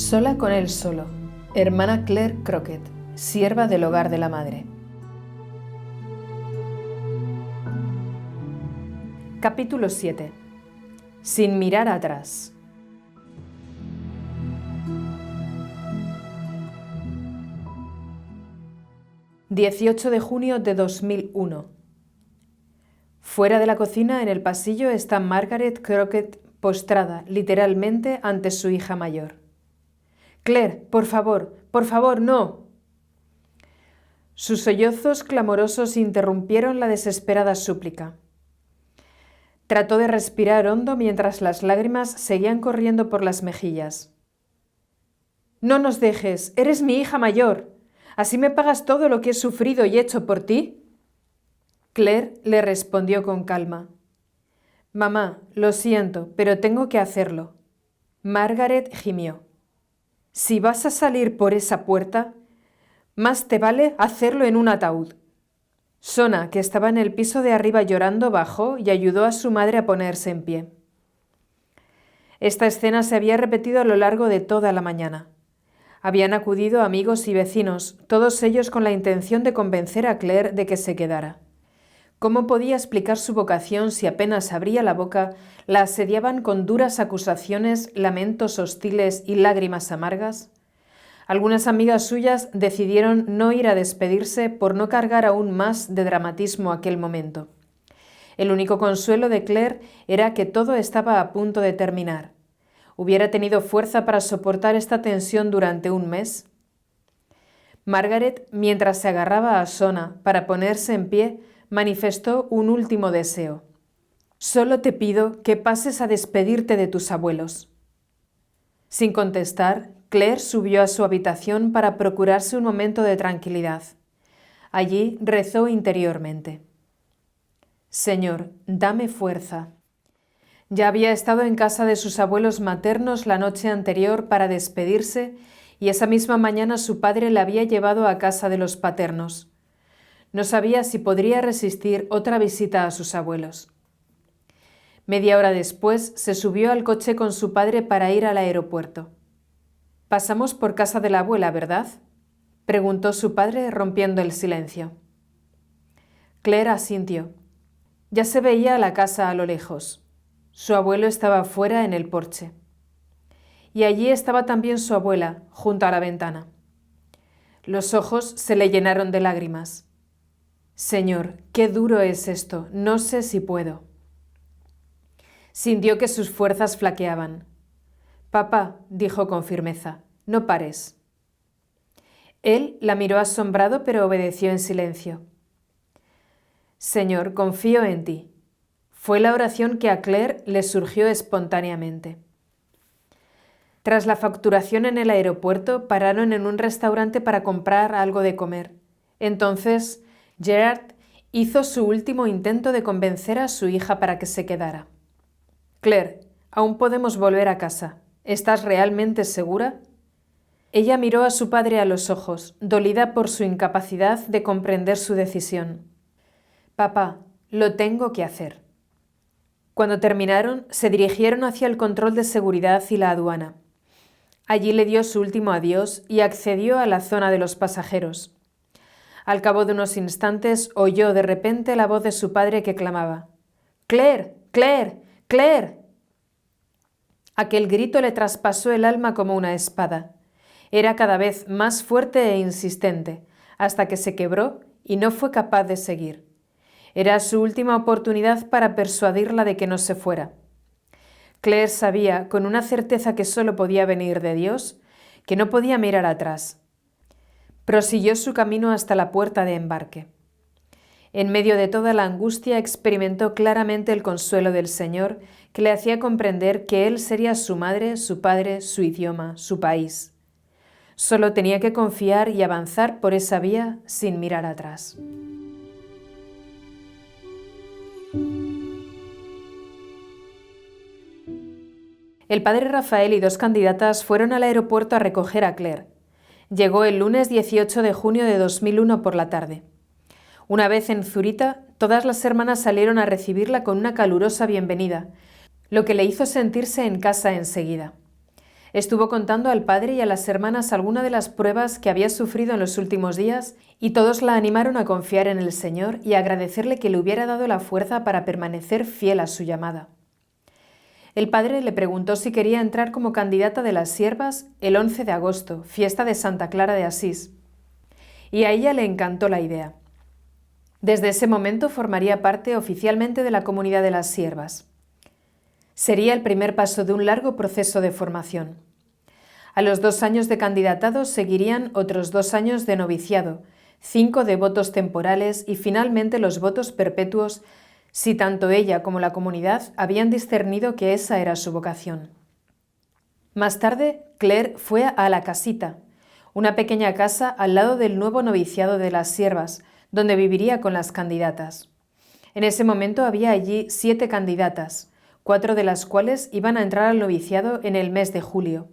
Sola con él solo. Hermana Claire Crockett, sierva del hogar de la madre. Capítulo 7. Sin mirar atrás. ...18 de junio de 2001... Fuera de la cocina, en el pasillo, está Margaret Crockett postrada, literalmente, ante su hija mayor. «Claire, por favor, no». Sus sollozos clamorosos interrumpieron la desesperada súplica. Trató de respirar hondo mientras las lágrimas seguían corriendo por las mejillas. «No nos dejes, eres mi hija mayor. ¿Así me pagas todo lo que he sufrido y hecho por ti?» Claire le respondió con calma. «Mamá, lo siento, pero tengo que hacerlo». Margaret gimió. «Si vas a salir por esa puerta, más te vale hacerlo en un ataúd». Sona, que estaba en el piso de arriba llorando, bajó y ayudó a su madre a ponerse en pie. Esta escena se había repetido a lo largo de toda la mañana. Habían acudido amigos y vecinos, todos ellos con la intención de convencer a Claire de que se quedara. ¿Cómo podía explicar su vocación si apenas abría la boca, la asediaban con duras acusaciones, lamentos hostiles y lágrimas amargas? Algunas amigas suyas decidieron no ir a despedirse por no cargar aún más de dramatismo aquel momento. El único consuelo de Claire era que todo estaba a punto de terminar. ¿Hubiera tenido fuerza para soportar esta tensión durante un mes? Margaret, mientras se agarraba a Sona para ponerse en pie, manifestó un último deseo. «Solo te pido que pases a despedirte de tus abuelos». Sin contestar, Claire subió a su habitación para procurarse un momento de tranquilidad. Allí rezó interiormente. «Señor, dame fuerza». Ya había estado en casa de sus abuelos maternos la noche anterior para despedirse y esa misma mañana su padre la había llevado a casa de los paternos. No sabía si podría resistir otra visita a sus abuelos. Media hora después se subió al coche con su padre para ir al aeropuerto. «Pasamos por casa de la abuela, ¿verdad?», preguntó su padre rompiendo el silencio. Claire asintió. Ya se veía la casa a lo lejos. Su abuelo estaba fuera en el porche. Y allí estaba también su abuela, junto a la ventana. Los ojos se le llenaron de lágrimas. «Señor, qué duro es esto, no sé si puedo». Sintió que sus fuerzas flaqueaban. «Papá», dijo con firmeza, «no pares». Él la miró asombrado, pero obedeció en silencio. «Señor, confío en ti». Fue la oración que a Claire le surgió espontáneamente. Tras la facturación en el aeropuerto, pararon en un restaurante para comprar algo de comer. Entonces, Gerard hizo su último intento de convencer a su hija para que se quedara. «Claire, aún podemos volver a casa. ¿Estás realmente segura?» Ella miró a su padre a los ojos, dolida por su incapacidad de comprender su decisión. «Papá, lo tengo que hacer». Cuando terminaron, se dirigieron hacia el control de seguridad y la aduana. Allí le dio su último adiós y accedió a la zona de los pasajeros. Al cabo de unos instantes oyó de repente la voz de su padre que clamaba: «¡Claire! ¡Claire! ¡Claire!». Aquel grito le traspasó el alma como una espada. Era cada vez más fuerte e insistente, hasta que se quebró y no fue capaz de seguir. Era su última oportunidad para persuadirla de que no se fuera. Claire sabía, con una certeza que solo podía venir de Dios, que no podía mirar atrás. Prosiguió su camino hasta la puerta de embarque. En medio de toda la angustia experimentó claramente el consuelo del Señor, que le hacía comprender que Él sería su madre, su padre, su idioma, su país. Solo tenía que confiar y avanzar por esa vía sin mirar atrás. El padre Rafael y dos candidatas fueron al aeropuerto a recoger a Claire. Llegó el lunes 18 de junio de 2001 por la tarde. Una vez en Zurita, todas las hermanas salieron a recibirla con una calurosa bienvenida, lo que le hizo sentirse en casa enseguida. Estuvo contando al padre y a las hermanas algunas de las pruebas que había sufrido en los últimos días y todos la animaron a confiar en el Señor y a agradecerle que le hubiera dado la fuerza para permanecer fiel a su llamada. El padre le preguntó si quería entrar como candidata de las siervas el 11 de agosto, fiesta de Santa Clara de Asís, y a ella le encantó la idea. Desde ese momento formaría parte oficialmente de la comunidad de las siervas. Sería el primer paso de un largo proceso de formación. A los 2 años de candidatado seguirían otros 2 años de noviciado, 5 de votos temporales y finalmente los votos perpetuos si tanto ella como la comunidad habían discernido que esa era su vocación. Más tarde, Claire fue a la casita, una pequeña casa al lado del nuevo noviciado de las siervas, donde viviría con las candidatas. En ese momento había allí 7 candidatas, 4 de las cuales iban a entrar al noviciado en el mes de julio.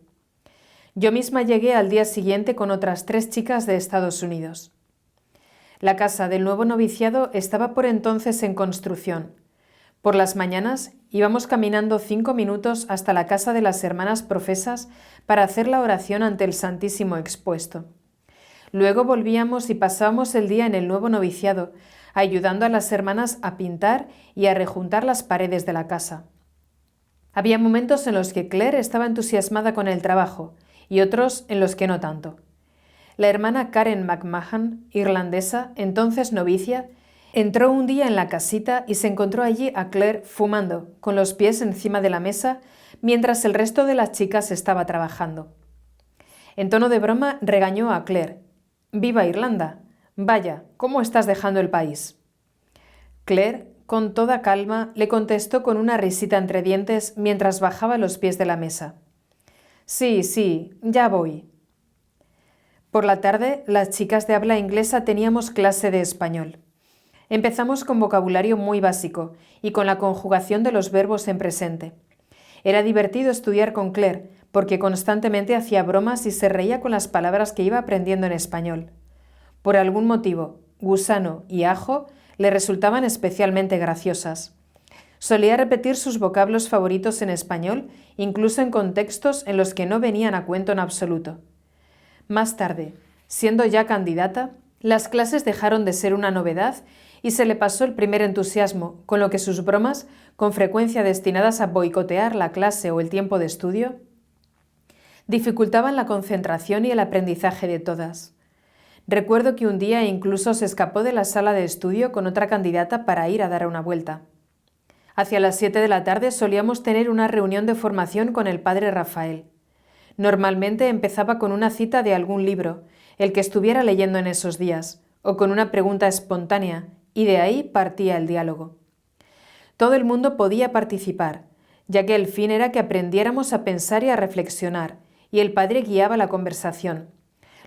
Yo misma llegué al día siguiente con otras 3 chicas de Estados Unidos. La casa del nuevo noviciado estaba por entonces en construcción. Por las mañanas íbamos caminando 5 minutos hasta la casa de las hermanas profesas para hacer la oración ante el Santísimo expuesto. Luego volvíamos y pasábamos el día en el nuevo noviciado, ayudando a las hermanas a pintar y a rejuntar las paredes de la casa. Había momentos en los que Claire estaba entusiasmada con el trabajo y otros en los que no tanto. La hermana Karen McMahon, irlandesa, entonces novicia, entró un día en la casita y se encontró allí a Claire fumando, con los pies encima de la mesa, mientras el resto de las chicas estaba trabajando. En tono de broma regañó a Claire. «¡Viva Irlanda! Vaya, ¿cómo estás dejando el país?» Claire, con toda calma, le contestó con una risita entre dientes mientras bajaba los pies de la mesa. «Sí, ya voy». Por la tarde, las chicas de habla inglesa teníamos clase de español. Empezamos con vocabulario muy básico y con la conjugación de los verbos en presente. Era divertido estudiar con Claire, porque constantemente hacía bromas y se reía con las palabras que iba aprendiendo en español. Por algún motivo, gusano y ajo le resultaban especialmente graciosas. Solía repetir sus vocablos favoritos en español, incluso en contextos en los que no venían a cuento en absoluto. Más tarde, siendo ya candidata, las clases dejaron de ser una novedad y se le pasó el primer entusiasmo, con lo que sus bromas, con frecuencia destinadas a boicotear la clase o el tiempo de estudio, dificultaban la concentración y el aprendizaje de todas. Recuerdo que un día incluso se escapó de la sala de estudio con otra candidata para ir a dar una vuelta. Hacia las 7 de la tarde solíamos tener una reunión de formación con el padre Rafael. Normalmente empezaba con una cita de algún libro, el que estuviera leyendo en esos días, o con una pregunta espontánea, y de ahí partía el diálogo. Todo el mundo podía participar, ya que el fin era que aprendiéramos a pensar y a reflexionar, y el padre guiaba la conversación.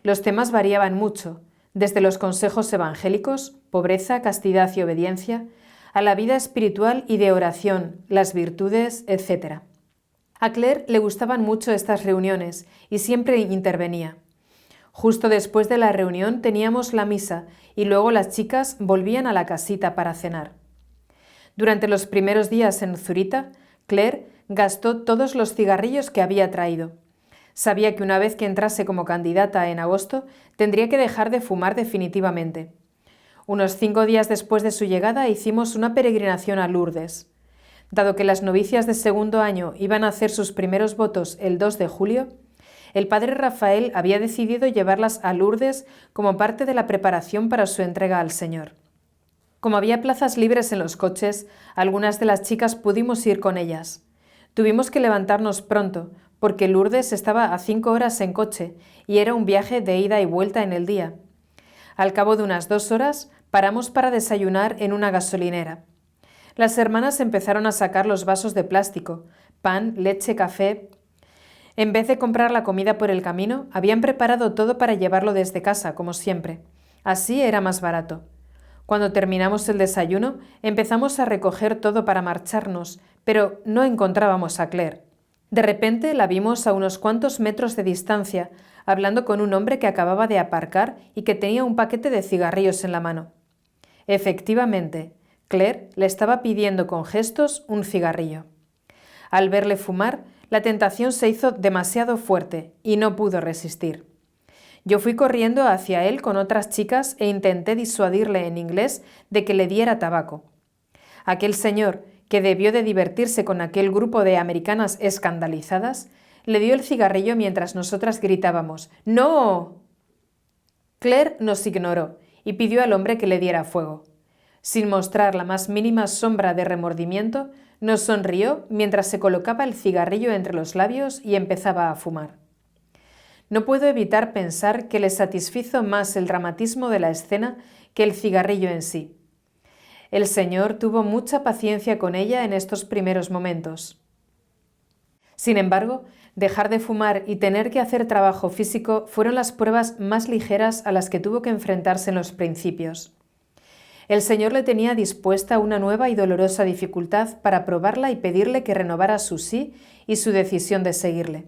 Los temas variaban mucho, desde los consejos evangélicos, pobreza, castidad y obediencia, a la vida espiritual y de oración, las virtudes, etc. A Claire le gustaban mucho estas reuniones y siempre intervenía. Justo después de la reunión teníamos la misa y luego las chicas volvían a la casita para cenar. Durante los primeros días en Zurita, Claire gastó todos los cigarrillos que había traído. Sabía que una vez que entrase como candidata en agosto, tendría que dejar de fumar definitivamente. Unos 5 días después de su llegada hicimos una peregrinación a Lourdes. Dado que las novicias de segundo año iban a hacer sus primeros votos el 2 de julio, el padre Rafael había decidido llevarlas a Lourdes como parte de la preparación para su entrega al Señor. Como había plazas libres en los coches, algunas de las chicas pudimos ir con ellas. Tuvimos que levantarnos pronto, porque Lourdes estaba a 5 horas en coche y era un viaje de ida y vuelta en el día. Al cabo de unas 2 horas, paramos para desayunar en una gasolinera. Las hermanas empezaron a sacar los vasos de plástico, pan, leche, café. En vez de comprar la comida por el camino, habían preparado todo para llevarlo desde casa, como siempre. Así era más barato. Cuando terminamos el desayuno, empezamos a recoger todo para marcharnos, pero no encontrábamos a Claire. De repente la vimos a unos cuantos metros de distancia, hablando con un hombre que acababa de aparcar y que tenía un paquete de cigarrillos en la mano. Efectivamente, Claire le estaba pidiendo con gestos un cigarrillo. Al verle fumar, La tentación se hizo demasiado fuerte y no pudo resistir. Yo fui corriendo hacia él con otras chicas e intenté disuadirle en inglés de que le diera tabaco. Aquel señor, que debió de divertirse con aquel grupo de americanas escandalizadas, le dio el cigarrillo mientras nosotras gritábamos «¡No!». Claire nos ignoró y pidió al hombre que le diera fuego. Sin mostrar la más mínima sombra de remordimiento, nos sonrió mientras se colocaba el cigarrillo entre los labios y empezaba a fumar. No puedo evitar pensar que le satisfizo más el dramatismo de la escena que el cigarrillo en sí. El Señor tuvo mucha paciencia con ella en estos primeros momentos. Sin embargo, dejar de fumar y tener que hacer trabajo físico fueron las pruebas más ligeras a las que tuvo que enfrentarse en los principios. El Señor le tenía dispuesta una nueva y dolorosa dificultad para probarla y pedirle que renovara su sí y su decisión de seguirle.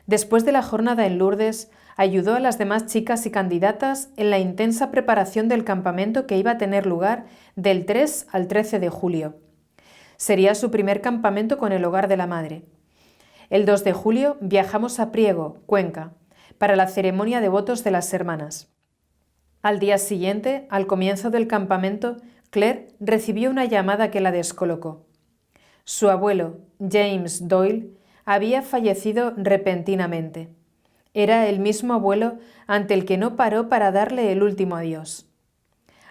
Después de la jornada en Lourdes, ayudó a las demás chicas y candidatas en la intensa preparación del campamento que iba a tener lugar del 3 al 13 de julio. Sería su primer campamento con el Hogar de la Madre. El 2 de julio viajamos a Priego, Cuenca, para la ceremonia de votos de las hermanas. Al día siguiente, al comienzo del campamento, Claire recibió una llamada que la descolocó. Su abuelo, James Doyle, había fallecido repentinamente. Era el mismo abuelo ante el que no paró para darle el último adiós.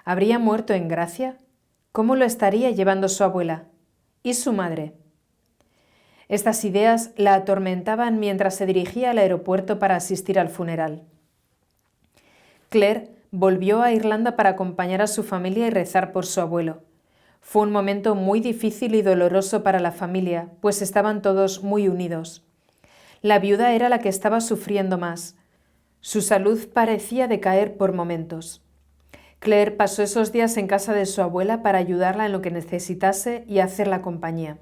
¿Habría muerto en gracia? ¿Cómo lo estaría llevando su abuela? ¿Y su madre? Estas ideas la atormentaban mientras se dirigía al aeropuerto para asistir al funeral. Claire volvió a Irlanda para acompañar a su familia y rezar por su abuelo. Fue un momento muy difícil y doloroso para la familia, pues estaban todos muy unidos. La viuda era la que estaba sufriendo más. Su salud parecía decaer por momentos. Claire pasó esos días en casa de su abuela para ayudarla en lo que necesitase y hacerla compañía.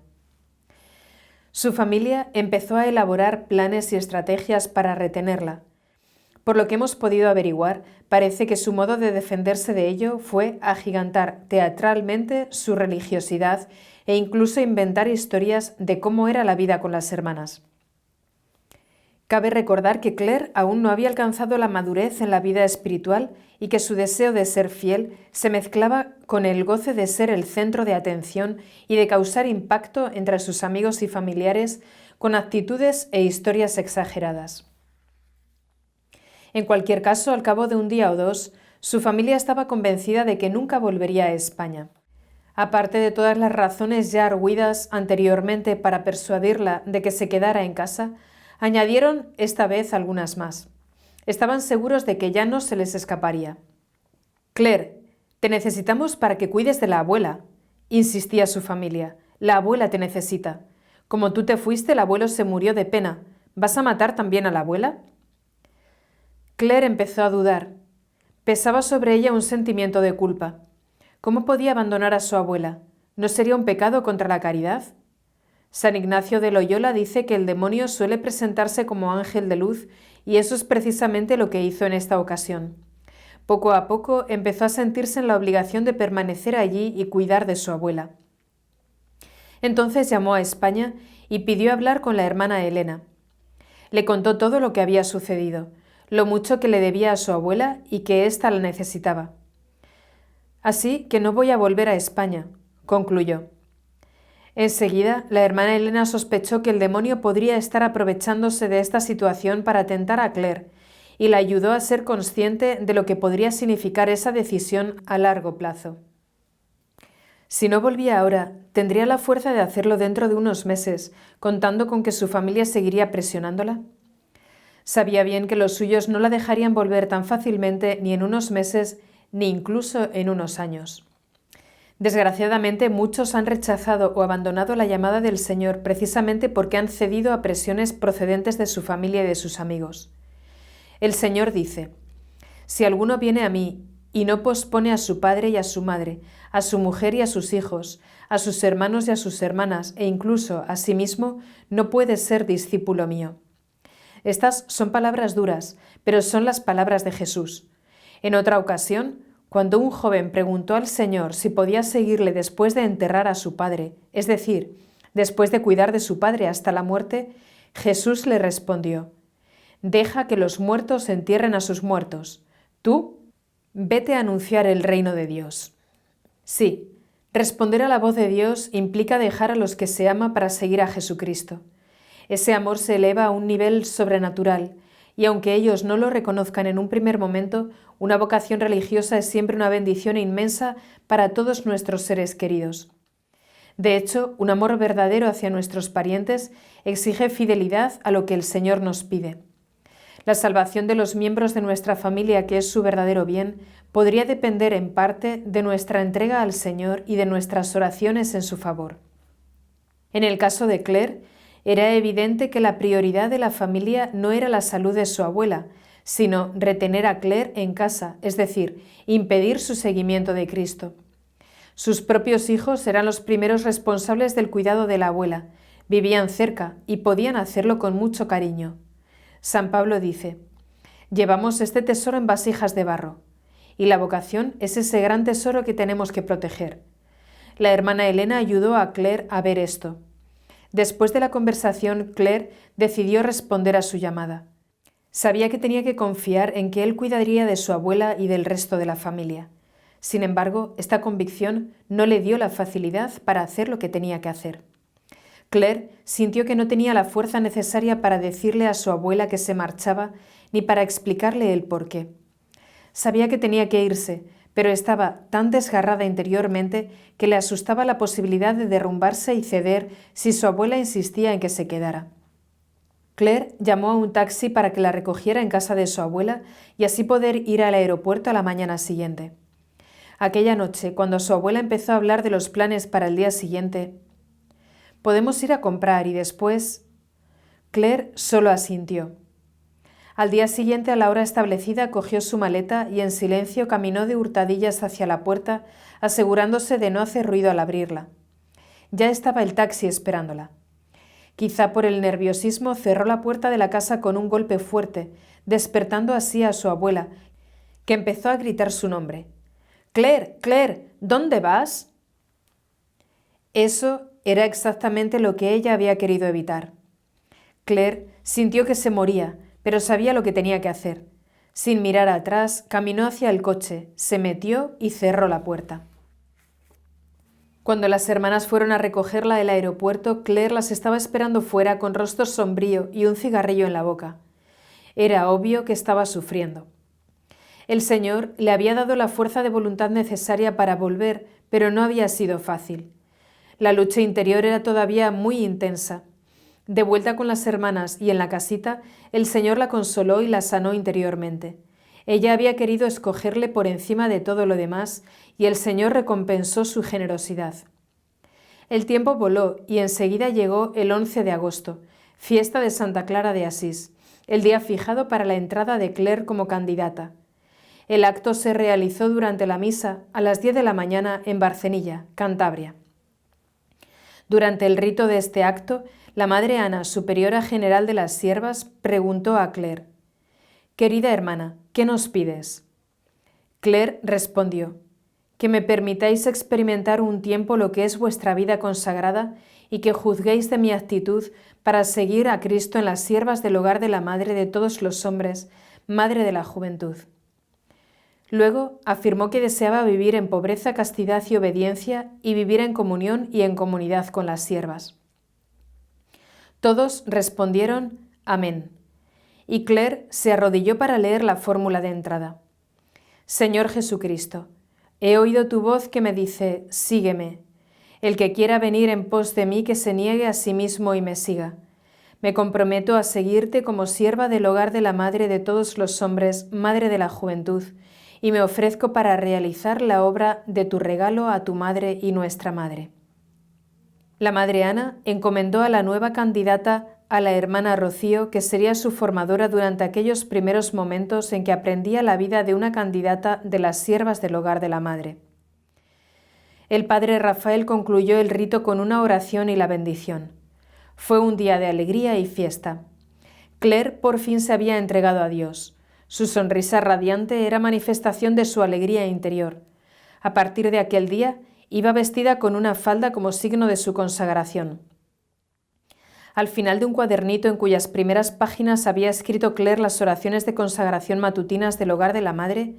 Su familia empezó a elaborar planes y estrategias para retenerla. Por lo que hemos podido averiguar, parece que su modo de defenderse de ello fue agigantar teatralmente su religiosidad e incluso inventar historias de cómo era la vida con las hermanas. Cabe recordar que Claire aún no había alcanzado la madurez en la vida espiritual y que su deseo de ser fiel se mezclaba con el goce de ser el centro de atención y de causar impacto entre sus amigos y familiares con actitudes e historias exageradas. En cualquier caso, al cabo de un día o dos, su familia estaba convencida de que nunca volvería a España. Aparte de todas las razones ya arguidas anteriormente para persuadirla de que se quedara en casa, añadieron esta vez algunas más. Estaban seguros de que ya no se les escaparía. «Claire, te necesitamos para que cuides de la abuela», insistía su familia. «La abuela te necesita. Como tú te fuiste, el abuelo se murió de pena. ¿Vas a matar también a la abuela?». Claire empezó a dudar. Pesaba sobre ella un sentimiento de culpa. ¿Cómo podía abandonar a su abuela? ¿No sería un pecado contra la caridad? San Ignacio de Loyola dice que el demonio suele presentarse como ángel de luz y eso es precisamente lo que hizo en esta ocasión. Poco a poco empezó a sentirse en la obligación de permanecer allí y cuidar de su abuela. Entonces llamó a España y pidió hablar con la hermana Elena. Le contó todo lo que había sucedido, lo mucho que le debía a su abuela y que ésta la necesitaba. «Así que no voy a volver a España», concluyó. Enseguida, la hermana Elena sospechó que el demonio podría estar aprovechándose de esta situación para tentar a Claire y la ayudó a ser consciente de lo que podría significar esa decisión a largo plazo. Si no volvía ahora, ¿tendría la fuerza de hacerlo dentro de unos meses, contando con que su familia seguiría presionándola? Sabía bien que los suyos no la dejarían volver tan fácilmente ni en unos meses ni incluso en unos años. Desgraciadamente, muchos han rechazado o abandonado la llamada del Señor precisamente porque han cedido a presiones procedentes de su familia y de sus amigos. El Señor dice: «Si alguno viene a mí y no pospone a su padre y a su madre, a su mujer y a sus hijos, a sus hermanos y a sus hermanas, e incluso a sí mismo, no puede ser discípulo mío». Estas son palabras duras, pero son las palabras de Jesús. En otra ocasión, cuando un joven preguntó al Señor si podía seguirle después de enterrar a su padre, es decir, Después de cuidar de su padre hasta la muerte, Jesús le respondió: «Deja que los muertos entierren a sus muertos. Tú, vete a anunciar el reino de Dios». Sí, responder a la voz de Dios implica dejar a los que se ama para seguir a Jesucristo. Ese amor se eleva a un nivel sobrenatural, y aunque ellos no lo reconozcan en un primer momento, una vocación religiosa es siempre una bendición inmensa para todos nuestros seres queridos. De hecho, un amor verdadero hacia nuestros parientes exige fidelidad a lo que el Señor nos pide. La salvación de los miembros de nuestra familia, que es su verdadero bien, podría depender en parte de nuestra entrega al Señor y de nuestras oraciones en su favor. En el caso de Claire, era evidente que la prioridad de la familia no era la salud de su abuela, sino retener a Claire en casa, es decir, impedir su seguimiento de Cristo. Sus propios hijos eran los primeros responsables del cuidado de la abuela, vivían cerca y podían hacerlo con mucho cariño. San Pablo dice: «Llevamos este tesoro en vasijas de barro», y la vocación es ese gran tesoro que tenemos que proteger. La hermana Elena ayudó a Claire a ver esto. Después de la conversación, Claire decidió responder a su llamada. Sabía que tenía que confiar en que él cuidaría de su abuela y del resto de la familia. Sin embargo, esta convicción no le dio la facilidad para hacer lo que tenía que hacer. Claire sintió que no tenía la fuerza necesaria para decirle a su abuela que se marchaba ni para explicarle el porqué. Sabía que tenía que irse, pero estaba tan desgarrada interiormente que le asustaba la posibilidad de derrumbarse y ceder si su abuela insistía en que se quedara. Claire llamó a un taxi para que la recogiera en casa de su abuela y así poder ir al aeropuerto a la mañana siguiente. Aquella noche, cuando su abuela empezó a hablar de los planes para el día siguiente: «Podemos ir a comprar y después…», Claire solo asintió. Al día siguiente, a la hora establecida, cogió su maleta y en silencio caminó de hurtadillas hacia la puerta, asegurándose de no hacer ruido al abrirla. Ya estaba el taxi esperándola. Quizá por el nerviosismo cerró la puerta de la casa con un golpe fuerte, despertando así a su abuela, que empezó a gritar su nombre. «Claire, Claire, ¿dónde vas?». Eso era exactamente lo que ella había querido evitar. Claire sintió que se moría, pero sabía lo que tenía que hacer. Sin mirar atrás, caminó hacia el coche, se metió y cerró la puerta. Cuando las hermanas fueron a recogerla del aeropuerto, Claire las estaba esperando fuera con rostro sombrío y un cigarrillo en la boca. Era obvio que estaba sufriendo. El Señor le había dado la fuerza de voluntad necesaria para volver, pero no había sido fácil. La lucha interior era todavía muy intensa. De vuelta con las hermanas y en la casita, el Señor la consoló y la sanó interiormente. Ella había querido escogerle por encima de todo lo demás y el Señor recompensó su generosidad. El tiempo voló y enseguida llegó el 11 de agosto, fiesta de Santa Clara de Asís, el día fijado para la entrada de Claire como candidata. El acto se realizó durante la misa a las 10 de la mañana en Barcenilla, Cantabria. Durante el rito de este acto, la Madre Ana, superiora general de las siervas, preguntó a Claire: «Querida hermana, ¿qué nos pides?». Claire respondió: «Que me permitáis experimentar un tiempo lo que es vuestra vida consagrada y que juzguéis de mi actitud para seguir a Cristo en las siervas del hogar de la Madre de todos los hombres, Madre de la juventud». Luego afirmó que deseaba vivir en pobreza, castidad y obediencia y vivir en comunión y en comunidad con las siervas. Todos respondieron «Amén», y Claire se arrodilló para leer la fórmula de entrada. «Señor Jesucristo, he oído tu voz que me dice, sígueme. El que quiera venir en pos de mí, que se niegue a sí mismo y me siga. Me comprometo a seguirte como sierva del hogar de la Madre de todos los hombres, Madre de la juventud, y me ofrezco para realizar la obra de tu regalo a tu Madre y nuestra Madre». La Madre Ana encomendó a la nueva candidata a la hermana Rocío, que sería su formadora durante aquellos primeros momentos en que aprendía la vida de una candidata de las siervas del hogar de la Madre. El padre Rafael concluyó el rito con una oración y la bendición. Fue un día de alegría y fiesta. Claire por fin se había entregado a Dios. Su sonrisa radiante era manifestación de su alegría interior. A partir de aquel día, iba vestida con una falda como signo de su consagración. Al final de un cuadernito en cuyas primeras páginas había escrito Claire las oraciones de consagración matutinas del hogar de la madre,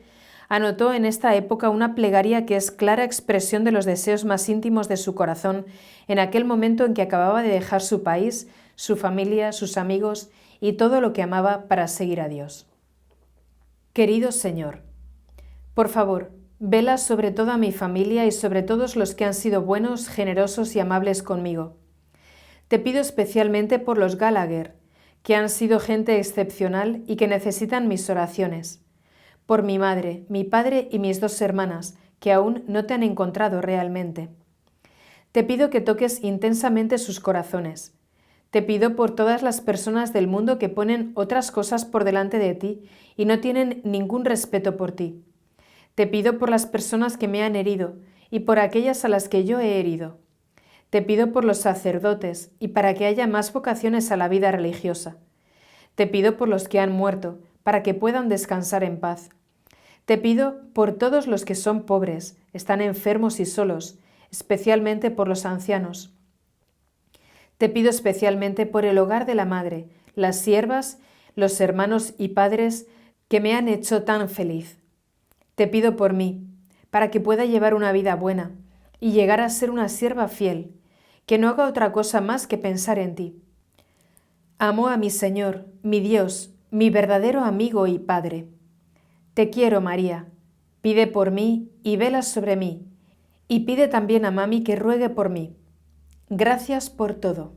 anotó en esta época una plegaria que es clara expresión de los deseos más íntimos de su corazón en aquel momento en que acababa de dejar su país, su familia, sus amigos y todo lo que amaba para seguir a Dios. Querido Señor, por favor, vela sobre toda mi familia y sobre todos los que han sido buenos, generosos y amables conmigo. Te pido especialmente por los Gallagher, que han sido gente excepcional y que necesitan mis oraciones. Por mi madre, mi padre y mis 2 hermanas, que aún no te han encontrado realmente. Te pido que toques intensamente sus corazones. Te pido por todas las personas del mundo que ponen otras cosas por delante de ti y no tienen ningún respeto por ti. Te pido por las personas que me han herido y por aquellas a las que yo he herido. Te pido por los sacerdotes y para que haya más vocaciones a la vida religiosa. Te pido por los que han muerto, para que puedan descansar en paz. Te pido por todos los que son pobres, están enfermos y solos, especialmente por los ancianos. Te pido especialmente por el hogar de la madre, las siervas, los hermanos y padres que me han hecho tan feliz. Te pido por mí, para que pueda llevar una vida buena y llegar a ser una sierva fiel, que no haga otra cosa más que pensar en ti. Amo a mi Señor, mi Dios, mi verdadero amigo y Padre. Te quiero, María. Pide por mí y vela sobre mí, y pide también a mami que ruegue por mí. Gracias por todo.